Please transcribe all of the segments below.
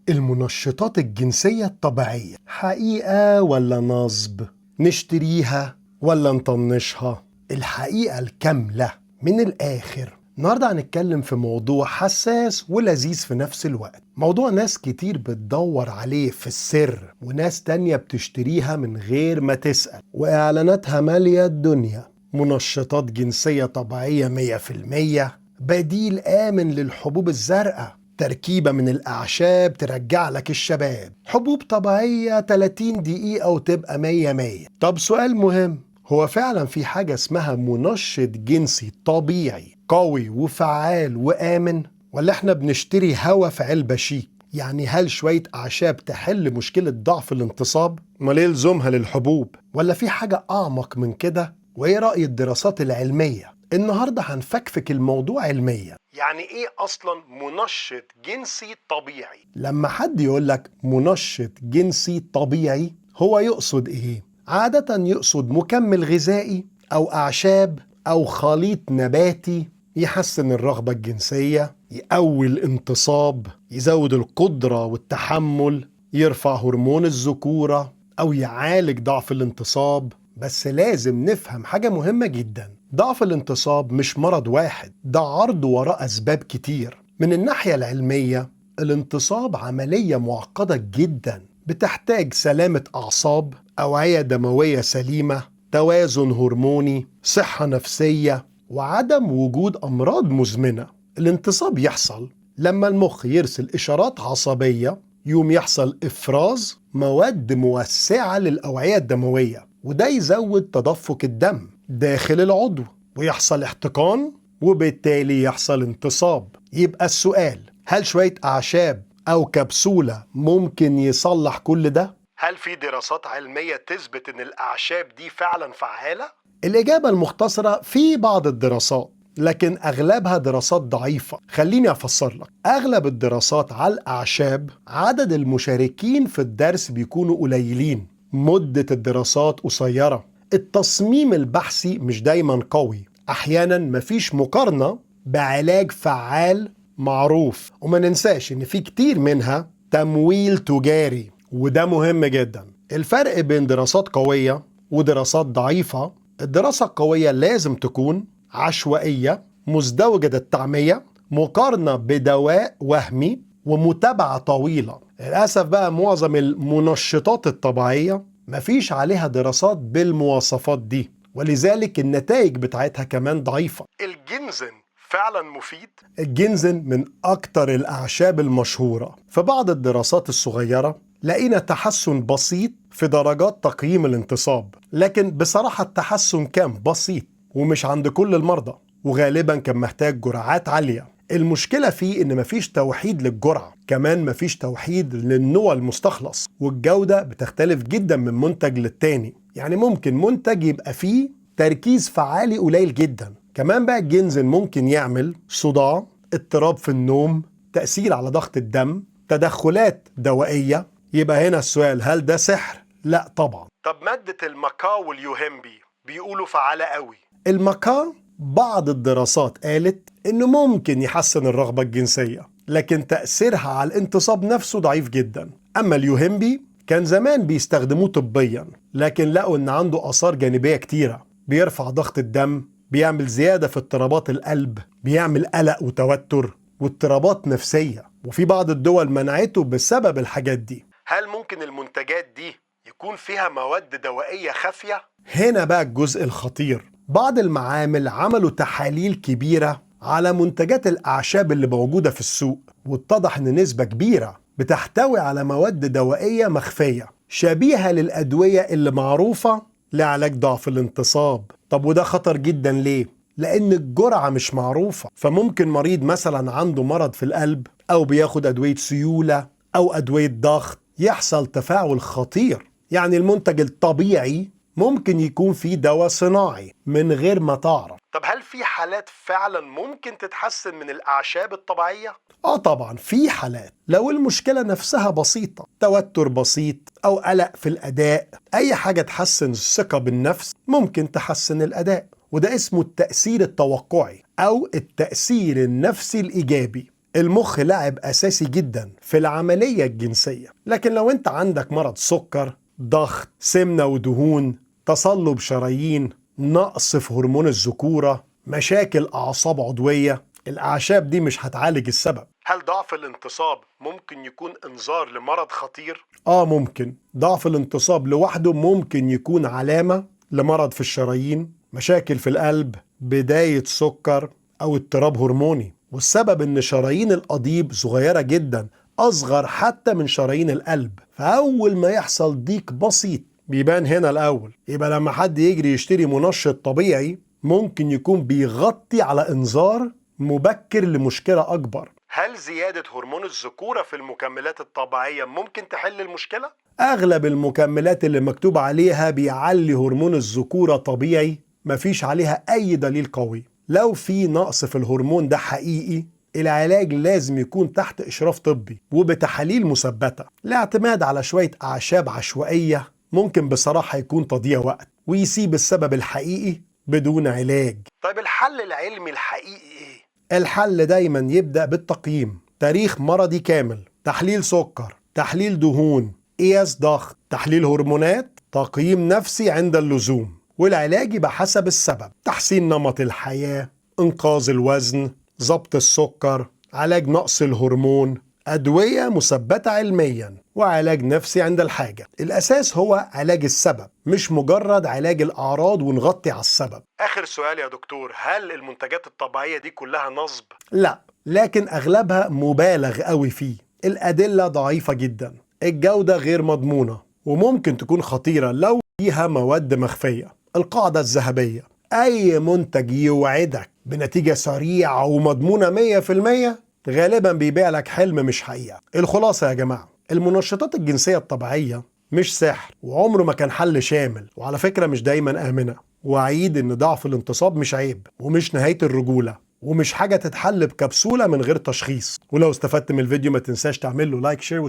المنشطات الجنسية الطبيعية حقيقة ولا نصب؟ نشتريها ولا نطنشها؟ الحقيقة الكاملة من الآخر. النهاردة هنتكلم في موضوع حساس ولذيذ في نفس الوقت، موضوع ناس كتير بتدور عليه في السر وناس تانية بتشتريها من غير ما تسأل، وإعلاناتها مالية الدنيا. منشطات جنسية طبيعية 100%، بديل آمن للحبوب الزرقاء، تركيبة من الأعشاب ترجع لك الشباب، حبوب طبيعية 30 دقيقة وتبقى 100. طب سؤال مهم، هو فعلا في حاجة اسمها منشط جنسي طبيعي قوي وفعال وآمن؟ ولا احنا بنشتري هوا في علبة شيك؟ يعني هل شوية أعشاب تحل مشكلة ضعف الانتصاب؟ امال ايه لزومها للحبوب؟ ولا في حاجة أعمق من كده؟ وإيه رأي الدراسات العلمية؟ النهاردة هنفكفك الموضوع علميا. يعني ايه اصلا منشط جنسي طبيعي؟ لما حد يقولك منشط جنسي طبيعي هو يقصد ايه؟ عادة يقصد مكمل غذائي او اعشاب او خليط نباتي يحسن الرغبة الجنسية، يقوي الانتصاب، يزود القدرة والتحمل، يرفع هرمون الذكورة، او يعالج ضعف الانتصاب. بس لازم نفهم حاجة مهمة جدا، ضعف الانتصاب مش مرض واحد، ده عرض وراء أسباب كتير. من الناحية العلمية الانتصاب عملية معقدة جدا، بتحتاج سلامة أعصاب، أوعية دموية سليمة، توازن هرموني، صحة نفسية، وعدم وجود أمراض مزمنة. الانتصاب يحصل لما المخ يرسل إشارات عصبية، يوم يحصل إفراز مواد موسعة للأوعية الدموية، وده يزود تدفق الدم داخل العضو ويحصل احتقان، وبالتالي يحصل انتصاب. يبقى السؤال، هل شوية أعشاب أو كبسولة ممكن يصلح كل ده؟ هل في دراسات علمية تثبت إن الأعشاب دي فعلا فعالة؟ الإجابة المختصرة، في بعض الدراسات، لكن أغلبها دراسات ضعيفة. خليني أفسر لك، أغلب الدراسات على الأعشاب عدد المشاركين في الدرس بيكونوا قليلين، مدة الدراسات قصيرة، التصميم البحثي مش دايما قوي، أحيانا مفيش مقارنة بعلاج فعال معروف، وما ننساش إن في كتير منها تمويل تجاري، وده مهم جدا. الفرق بين دراسات قوية ودراسات ضعيفة، الدراسة القوية لازم تكون عشوائية، مزدوجة التعمية، مقارنة بدواء وهمي، ومتابعة طويلة. للأسف بقى معظم المنشطات الطبيعية مفيش عليها دراسات بالمواصفات دي، ولذلك النتائج بتاعتها كمان ضعيفة. الجنزن فعلا مفيد؟ الجنزن من أكتر الأعشاب المشهورة. في بعض الدراسات الصغيرة لقينا تحسن بسيط في درجات تقييم الانتصاب، لكن بصراحة التحسن كان بسيط ومش عند كل المرضى، وغالبا كان محتاج جرعات عالية. المشكلة فيه إن مفيش توحيد للجرعة، كمان مفيش توحيد للنوع المستخلص، والجودة بتختلف جدا من منتج للتاني. يعني ممكن منتج يبقى فيه تركيز فعالي قليل جدا. كمان بقى الجنزن ممكن يعمل صداع، اضطراب في النوم، تأثير على ضغط الدم، تدخلات دوائية. يبقى هنا السؤال، هل ده سحر؟ لا طبعا. طب مادة المكا واليوهمبي بيقولوا فعالة قوي. المكا بعض الدراسات قالت انه ممكن يحسن الرغبة الجنسية، لكن تأثيرها على الانتصاب نفسه ضعيف جدا. اما اليوهمبي كان زمان بيستخدموه طبيا، لكن لقوا ان عنده آثار جانبية كتيرة، بيرفع ضغط الدم، بيعمل زيادة في اضطرابات القلب، بيعمل قلق وتوتر واضطرابات نفسية، وفي بعض الدول منعته بسبب الحاجات دي. هل ممكن المنتجات دي يكون فيها مواد دوائية خافية؟ هنا بقى الجزء الخطير. بعض المعامل عملوا تحاليل كبيرة على منتجات الأعشاب اللي موجودة في السوق، واتضح إن نسبة كبيرة بتحتوي على مواد دوائية مخفية شبيهة للأدوية اللي معروفة لعلاج ضعف الانتصاب. طب وده خطر جدا ليه؟ لأن الجرعة مش معروفة، فممكن مريض مثلا عنده مرض في القلب أو بياخد أدوية سيولة أو أدوية ضغط يحصل تفاعل خطير. يعني المنتج الطبيعي ممكن يكون فيه دواء صناعي من غير ما تعرف. طب هل في حالات فعلا ممكن تتحسن من الأعشاب الطبيعية؟ طبعا في حالات، لو المشكلة نفسها بسيطة، توتر بسيط أو قلق في الأداء، أي حاجة تحسن الثقة بالنفس ممكن تحسن الأداء، وده اسمه التأثير التوقعي أو التأثير النفسي الإيجابي. المخ لاعب أساسي جدا في العملية الجنسية، لكن لو أنت عندك مرض سكر، ضغط، سمنة ودهون، تصلب شرايين، نقص في هرمون الذكورة، مشاكل أعصاب عضوية، الأعشاب دي مش هتعالج السبب. هل ضعف الانتصاب ممكن يكون إنذار لمرض خطير؟ ممكن. ضعف الانتصاب لوحده ممكن يكون علامة لمرض في الشرايين، مشاكل في القلب، بداية سكر أو اضطراب هرموني. والسبب إن شرايين القضيب صغيرة جدا، أصغر حتى من شرايين القلب، فأول ما يحصل ضيق بسيط بيبان هنا الأول. يبقى لما حد يجري يشتري منشط طبيعي ممكن يكون بيغطي على إنذار مبكر لمشكلة أكبر. هل زيادة هرمون الذكورة في المكملات الطبيعية ممكن تحل المشكلة؟ أغلب المكملات اللي مكتوب عليها بيعلي هرمون الذكورة طبيعي مفيش عليها أي دليل قوي. لو في نقص في الهرمون ده حقيقي، العلاج لازم يكون تحت إشراف طبي وبتحاليل مثبتة. الاعتماد على شوية أعشاب عشوائية ممكن بصراحة يكون تضييع وقت ويسيب السبب الحقيقي بدون علاج. طيب الحل العلمي الحقيقي إيه؟ الحل دايما يبدأ بالتقييم، تاريخ مرضي كامل، تحليل سكر، تحليل دهون، قياس ضغط، تحليل هرمونات، تقييم نفسي عند اللزوم. والعلاج يبقى حسب السبب، تحسين نمط الحياة، إنقاذ الوزن، ضبط السكر، علاج نقص الهرمون، أدوية مثبتة علميا، وعلاج نفسي عند الحاجة. الأساس هو علاج السبب، مش مجرد علاج الأعراض ونغطي على السبب. آخر سؤال يا دكتور، هل المنتجات الطبيعية دي كلها نصب؟ لا، لكن أغلبها مبالغ قوي فيه، الأدلة ضعيفة جدا، الجودة غير مضمونة، وممكن تكون خطيرة لو فيها مواد مخفية. القاعدة الذهبية: أي منتج يوعدك بنتيجة سريعة ومضمونة 100% غالبا بيبيع لك حلم مش حقيقة. الخلاصة يا جماعة، المنشطات الجنسية الطبيعية مش سحر، وعمره ما كان حل شامل، وعلى فكرة مش دايما آمنة. وأعيد إن ضعف الانتصاب مش عيب ومش نهاية الرجولة، ومش حاجة تتحل بكبسولة من غير تشخيص. ولو استفدت من الفيديو ما تنساش تعمل له لايك، شير،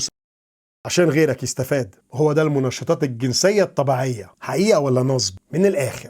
عشان غيرك يستفاد. هو ده المنشطات الجنسية الطبيعية، حقيقة ولا نصب؟ من الآخر.